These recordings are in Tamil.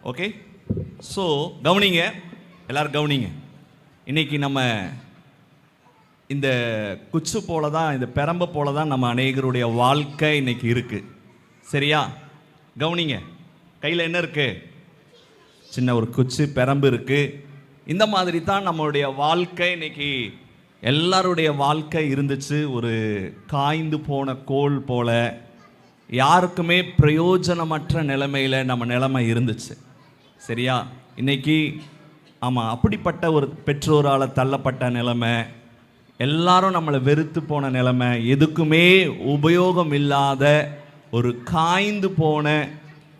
ஓகே. ஸோ கவனிங்க, எல்லோரும் கவனிங்க. இன்றைக்கி நம்ம இந்த குச்சு போல தான், இந்த பெரம்பை போல தான் நம்ம அநேகருடைய வாழ்க்கை இன்றைக்கி இருக்குது. சரியா? கவனிங்க, கையில் என்ன இருக்குது? சின்ன ஒரு குச்சு பெரம்பு இருக்குது. இந்த மாதிரி தான் நம்மளுடைய வாழ்க்கை இன்றைக்கி எல்லாருடைய வாழ்க்கை இருந்துச்சு. ஒரு காய்ந்து போன கோல் போல, யாருக்குமே பிரயோஜனமற்ற நிலைமையில் நம்ம நிலைமை இருந்துச்சு. சரியா? இன்றைக்கி ஆமாம், அப்படிப்பட்ட ஒரு பெற்றோரால் தள்ளப்பட்ட நிலைமை, எல்லாரும் நம்மளை வெறுத்து போன நிலைமை, எதுக்குமே உபயோகம் இல்லாத ஒரு காய்ந்து போன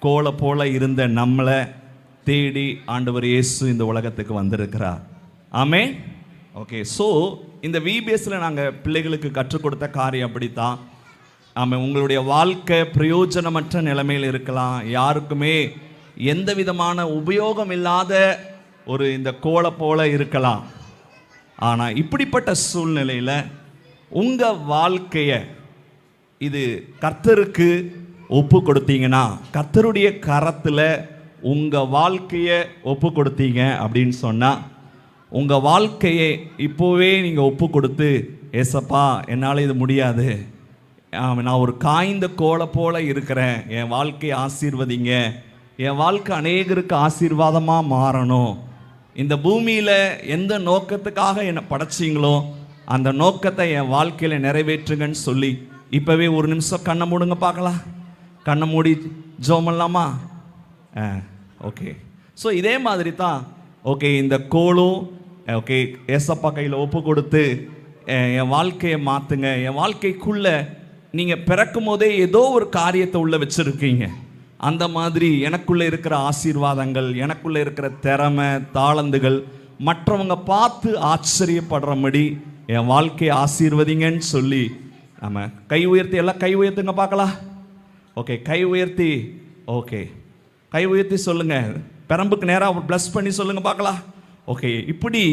கோலை போல இருந்த நம்மளை தேடி ஆண்டவர் இயேசு இந்த உலகத்துக்கு வந்திருக்கிறார். ஆமே. ஓகே. ஸோ இந்த விபிஎஸ்ல நாங்கள் பிள்ளைகளுக்கு கற்றுக் கொடுத்த காரியம் அப்படித்தான். ஆமாம், உங்களுடைய வாழ்க்கை பிரயோஜனமற்ற நிலைமையில் இருக்கலாம், யாருக்குமே எந்த விதமான உபயோகம் இல்லாத ஒரு இந்த கோலை போல இருக்கலாம். ஆனால் இப்படிப்பட்ட சூழ்நிலையில் உங்கள் வாழ்க்கையை இது கர்த்தருக்கு ஒப்பு கொடுத்தீங்கன்னா, கர்த்தருடைய கரத்தில் உங்கள் வாழ்க்கையை ஒப்பு கொடுத்தீங்க அப்படின்னு சொன்னால், உங்கள் வாழ்க்கையை இப்போவே நீங்கள் ஒப்பு கொடுத்து, ஏசப்பா என்னால் இது முடியாது, நான் ஒரு காய்ந்த கோலை போல இருக்கிறேன், என் வாழ்க்கையை ஆசீர்வதிங்க, என் வாழ்க்கை அநேகருக்கு ஆசீர்வாதமாக மாறணும், இந்த பூமியில் எந்த நோக்கத்துக்காக என்னை படைச்சிங்களோ அந்த நோக்கத்தை என் வாழ்க்கையில் நிறைவேற்றுங்கன்னு சொல்லி இப்போவே ஒரு நிமிஷம் கண்ணை மூடுங்க பார்க்கலாம். கண்ணை மூடி ஜெபம் பண்ணலாமா? ஓகே. ஸோ இதே மாதிரி தான். ஓகே, இந்த கோலும் ஓகே ஏசப்பா கையில் ஒப்பு கொடுத்து என் வாழ்க்கையை மாற்றுங்க. என் வாழ்க்கைக்குள்ளே நீங்கள் பிறக்கும் போதே ஏதோ ஒரு காரியத்தை உள்ளே வச்சுருக்கீங்க. அந்த மாதிரி எனக்குள்ளே இருக்கிற ஆசீர்வாதங்கள், எனக்குள்ளே இருக்கிற திறமை தாளந்துகள் மற்றவங்க பார்த்து ஆச்சரியப்படுறபடி என் வாழ்க்கையை ஆசீர்வதிங்கன்னு சொல்லி நம்ம கை உயர்த்தி, எல்லாம் கை உயர்த்துங்க பார்க்கலாம். ஓகே, கை உயர்த்தி. ஓகே, கை உயர்த்தி சொல்லுங்கள். பெரம்புக்கு நேராக ப்ளஸ் பண்ணி சொல்லுங்கள் பார்க்கலாம். ஓகே, இப்படி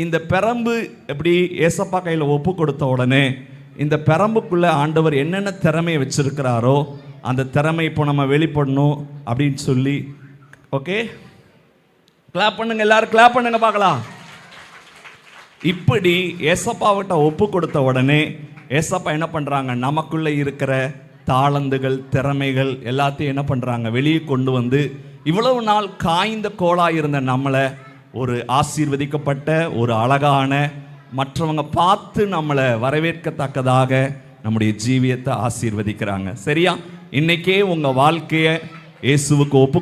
இந்த பெரம்பு எப்படி ஏசப்பா கையில் ஒப்பு கொடுத்த உடனே இந்த பெரம்புக்குள்ளே ஆண்டவர் என்னென்ன திறமையை வச்சுருக்கிறாரோ அந்த திறமை இப்போ நம்ம வெளிப்படணும் அப்படின்னு சொல்லி. ஓகே, கிளாப் பண்ணுங்க, எல்லாரும் கிளாப் பண்ணுங்க பார்க்கலாம். இப்படி ஏசப்பாவிட்ட ஒப்பு கொடுத்த உடனே ஏசப்பா என்ன பண்ணுறாங்க, நமக்குள்ளே இருக்கிற தாளந்துகள் திறமைகள் எல்லாத்தையும் என்ன பண்ணுறாங்க, வெளியே கொண்டு வந்து இவ்வளவு நாள் காய்ந்த கோளாக இருந்த நம்மளை ஒரு ஆசீர்வதிக்கப்பட்ட ஒரு அழகான, மற்றவங்க பார்த்து நம்மளை வரவேற்கத்தக்கதாக நம்முடைய ஜீவியத்தை ஆசீர்வதிக்கிறாங்க. சரியா? இன்னைக்கே உங்கள் வாழ்க்கையை இயேசுவுக்கு ஒப்பு